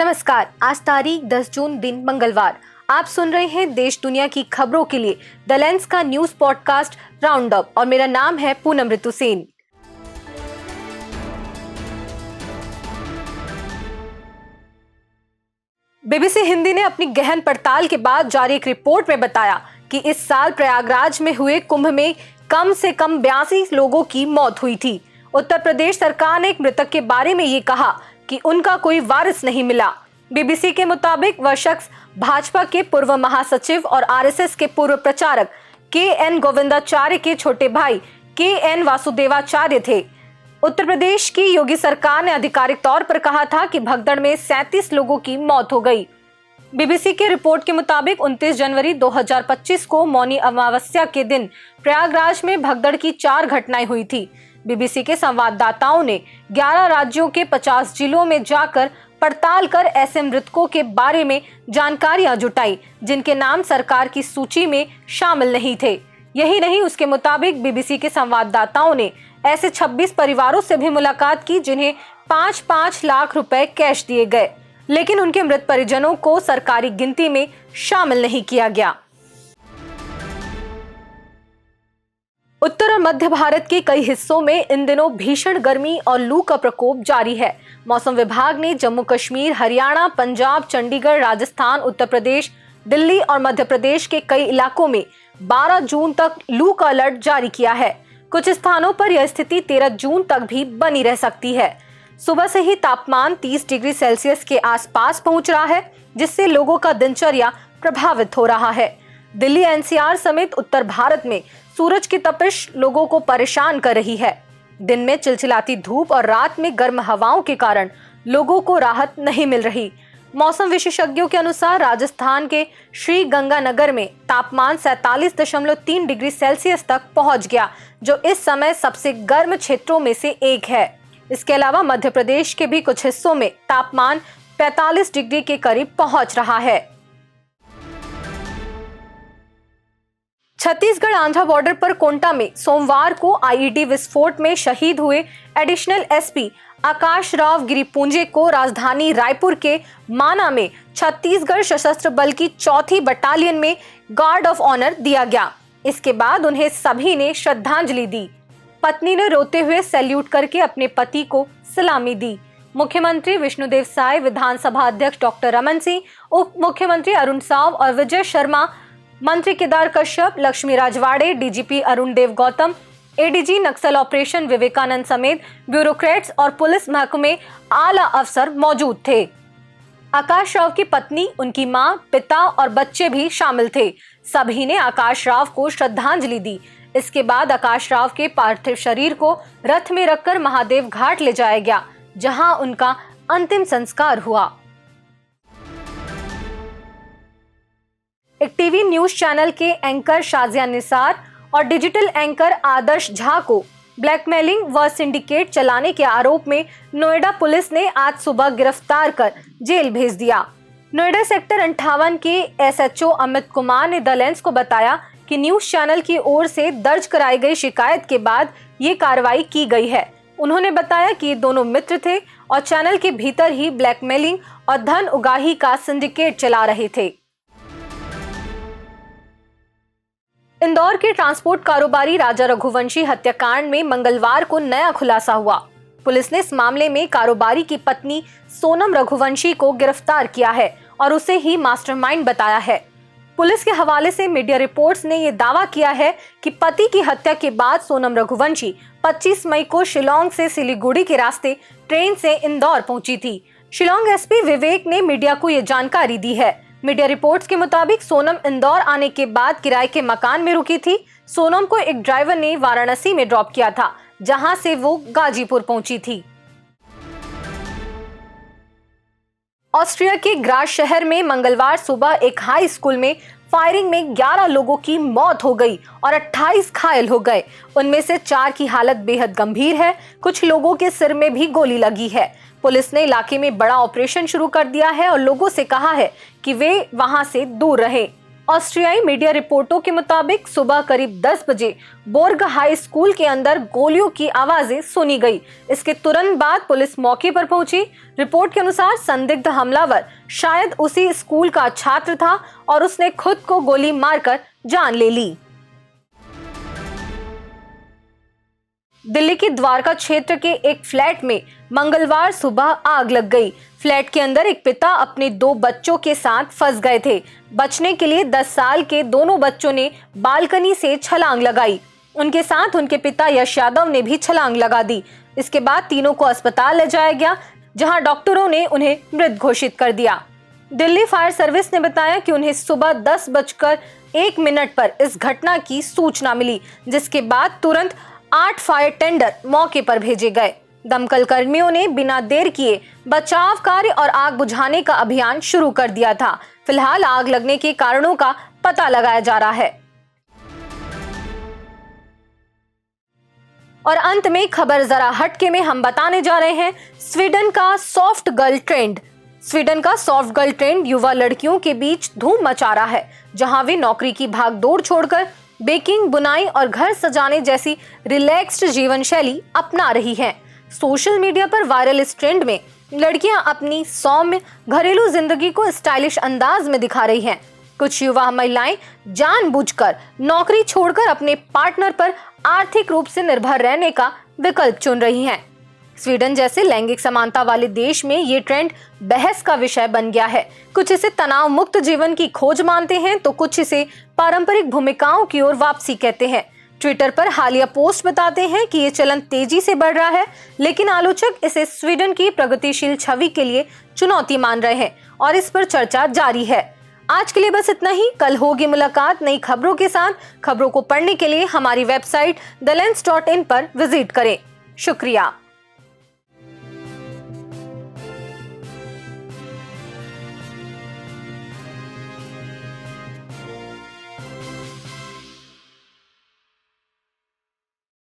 नमस्कार। आज तारीख 10 जून दिन मंगलवार। आप सुन रहे हैं देश दुनिया की खबरों के लिए द लेंस का न्यूज पॉडकास्ट राउंड अप और मेरा नाम है पूनम ऋतु सेन। बीबीसी हिंदी ने अपनी गहन पड़ताल के बाद जारी एक रिपोर्ट में बताया कि इस साल प्रयागराज में हुए कुंभ में कम से कम 82 लोगों की मौत हुई थी। उत्तर प्रदेश सरकार ने एक मृतक के बारे में ये कहा कि उनका कोई वारिस नहीं मिला। बीबीसी के मुताबिक वह शख्स भाजपा के पूर्व महासचिव और आरएसएस के पूर्व प्रचारक के.एन. गोविंदाचार्य के छोटे भाई के.एन. वासुदेवाचार्य थे। उत्तर प्रदेश की योगी सरकार ने आधिकारिक तौर पर कहा था कि भगदड़ में 37 लोगों की मौत हो गई। बीबीसी के रिपोर्ट के मुताबिक 29 जनवरी 2025 को मौनी अमावस्या के दिन प्रयागराज में भगदड़ की 4 घटनाएं हुई थी। बीबीसी के संवाददाताओं ने 11 राज्यों के 50 जिलों में जाकर पड़ताल कर ऐसे मृतकों के बारे में जानकारियां जुटाई जिनके नाम सरकार की सूची में शामिल नहीं थे। यही नहीं, उसके मुताबिक बीबीसी के संवाददाताओं ने ऐसे 26 परिवारों से भी मुलाकात की जिन्हें 5-5 लाख रुपए कैश दिए गए, लेकिन उनके मृत परिजनों को सरकारी गिनती में शामिल नहीं किया गया। उत्तर और मध्य भारत के कई हिस्सों में इन दिनों भीषण गर्मी और लू का प्रकोप जारी है। मौसम विभाग ने जम्मू कश्मीर, हरियाणा, पंजाब, चंडीगढ़, राजस्थान, उत्तर प्रदेश, दिल्ली और मध्य प्रदेश के कई इलाकों में 12 जून तक लू का अलर्ट जारी किया है। कुछ स्थानों पर यह स्थिति 13 जून तक भी बनी रह सकती है। सुबह से ही तापमान 30 डिग्री सेल्सियस के आसपास पहुंच रहा है, जिससे लोगों का दिनचर्या प्रभावित हो रहा है। दिल्ली एनसीआर समेत उत्तर भारत में सूरज की तपिश लोगों को परेशान कर रही है। दिन में चिलचिलाती धूप और रात में गर्म हवाओं के कारण लोगों को राहत नहीं मिल रही। मौसम विशेषज्ञों के अनुसार राजस्थान के श्री गंगानगर में तापमान 47.3 डिग्री सेल्सियस तक पहुंच गया, जो इस समय सबसे गर्म क्षेत्रों में से एक है। इसके अलावा मध्य प्रदेश के भी कुछ हिस्सों में तापमान 45 डिग्री के करीब पहुंच रहा है। छत्तीसगढ़ आंध्र बॉर्डर पर कोंटा में सोमवार को आईईडी विस्फोट में शहीद हुए एडिशनल एसपी आकाश राव गिरिपुंजे को राजधानी रायपुर के माना में छत्तीसगढ़ सशस्त्र बल की 4th बटालियन में गार्ड ऑफ ऑनर दिया गया। इसके बाद उन्हें सभी ने श्रद्धांजलि दी। पत्नी ने रोते हुए सैल्यूट करके अपने पति को सलामी दी। मुख्यमंत्री विष्णुदेव साय, विधानसभा अध्यक्ष डॉक्टर रमन सिंह, उप मुख्यमंत्री अरुण साव और विजय शर्मा, मंत्री केदार कश्यप, लक्ष्मी राजवाड़े, डीजीपी अरुण देव गौतम, एडीजी नक्सल ऑपरेशन विवेकानंद समेत ब्यूरोक्रेट्स और पुलिस महकमे आला अफसर मौजूद थे। आकाश राव की पत्नी, उनकी मां, पिता और बच्चे भी शामिल थे। सभी ने आकाश राव को श्रद्धांजलि दी। इसके बाद आकाश राव के पार्थिव शरीर को रथ में रखकर महादेव घाट ले जाया गया, जहां उनका अंतिम संस्कार हुआ। एक टीवी न्यूज चैनल के एंकर शाजिया निसार और डिजिटल एंकर आदर्श झा को ब्लैकमेलिंग व सिंडिकेट चलाने के आरोप में नोएडा पुलिस ने आज सुबह गिरफ्तार कर जेल भेज दिया। नोएडा सेक्टर 58 के एसएचओ अमित कुमार ने द लेंस को बताया कि न्यूज चैनल की ओर से दर्ज कराई गई शिकायत के बाद ये कार्रवाई की गई है। उन्होंने बताया कि ये दोनों मित्र थे और चैनल के भीतर ही ब्लैकमेलिंग और धन उगाही का सिंडिकेट चला रहे थे। इंदौर के ट्रांसपोर्ट कारोबारी राजा रघुवंशी हत्याकांड में मंगलवार को नया खुलासा हुआ। पुलिस ने इस मामले में कारोबारी की पत्नी सोनम रघुवंशी को गिरफ्तार किया है और उसे ही मास्टरमाइंड बताया है। पुलिस के हवाले से मीडिया रिपोर्ट्स ने यह दावा किया है कि पति की हत्या के बाद सोनम रघुवंशी 25 मई को शिलांग से सिलीगुड़ी के रास्ते ट्रेन से इंदौर पहुंची थी। शिलांग एसपी विवेक ने मीडिया को यह जानकारी दी है। मीडिया रिपोर्ट्स के मुताबिक सोनम इंदौर आने के बाद किराए के मकान में रुकी थी। सोनम को एक ड्राइवर ने वाराणसी में ड्रॉप किया था, जहां से वो गाजीपुर पहुंची थी। ऑस्ट्रिया के ग्राज शहर में मंगलवार सुबह एक हाई स्कूल में फायरिंग में 11 लोगों की मौत हो गई और 28 घायल हो गए। उनमें से 4 की हालत बेहद गंभीर है। कुछ लोगों के सिर में भी गोली लगी है। पुलिस ने इलाके में बड़ा ऑपरेशन शुरू कर दिया है और लोगों से कहा है कि वे वहां से दूर रहें। ऑस्ट्रियाई मीडिया रिपोर्टों के मुताबिक सुबह करीब 10 बजे बोर्ग हाई स्कूल के अंदर गोलियों की आवाजें सुनी गई। इसके तुरंत बाद पुलिस मौके पर पहुंची। रिपोर्ट के अनुसार संदिग्ध हमलावर शायद उसी स्कूल का छात्र था और उसने खुद को गोली मारकर जान ले ली। दिल्ली की द्वारका क्षेत्र के एक फ्लैट में मंगलवार सुबह आग लग गई। फ्लैट के अंदर एक पिता अपने 2 बच्चों के साथ फंस गए थे। बचने के लिए 10 साल के दोनों बच्चों ने बालकनी से छलांग लगाई। उनके साथ उनके पिता यश यादव ने भी छलांग लगा दी। इसके बाद तीनों को अस्पताल ले जाया गया, जहां डॉक्टरों ने उन्हें मृत घोषित कर दिया। दिल्ली फायर सर्विस ने बताया कि उन्हें सुबह 10:01 पर इस घटना की सूचना मिली, जिसके बाद तुरंत 8 फायर टेंडर मौके पर भेजे गए। दमकल कर्मियों ने बिना देर किए बचाव कार्य और आग बुझाने का अभियान शुरू कर दिया था। फिलहाल आग लगने के कारणों का पता लगाया जा रहा है। और अंत में खबर जरा हटके में हम बताने जा रहे हैं स्वीडन का सॉफ्ट गर्ल ट्रेंड। स्वीडन का सॉफ्ट गर्ल ट्रेंड युवा लड़कियों के बीच धूम मचा रहा है, जहां वे नौकरी की भागदौड़ छोड़कर बेकिंग, बुनाई और घर सजाने जैसी रिलैक्स्ड जीवन शैली अपना रही हैं। सोशल मीडिया पर वायरल इस ट्रेंड में लड़कियां अपनी सौम्य घरेलू जिंदगी को स्टाइलिश अंदाज में दिखा रही हैं। कुछ युवा महिलाएं जानबूझकर नौकरी छोड़कर अपने पार्टनर पर आर्थिक रूप से निर्भर रहने का विकल्प चुन रही हैं। स्वीडन जैसे लैंगिक समानता वाले देश में ये ट्रेंड बहस का विषय बन गया है। कुछ इसे तनाव मुक्त जीवन की खोज मानते हैं, तो कुछ इसे पारंपरिक भूमिकाओं की ओर वापसी कहते हैं। ट्विटर पर हालिया पोस्ट बताते हैं कि ये चलन तेजी से बढ़ रहा है, लेकिन आलोचक इसे स्वीडन की प्रगतिशील छवि के लिए चुनौती मान रहे हैं और इस पर चर्चा जारी है। आज के लिए बस इतना ही। कल होगी मुलाकात नई खबरों के साथ। खबरों को पढ़ने के लिए हमारी वेबसाइट theLens.in पर विजिट करें। शुक्रिया।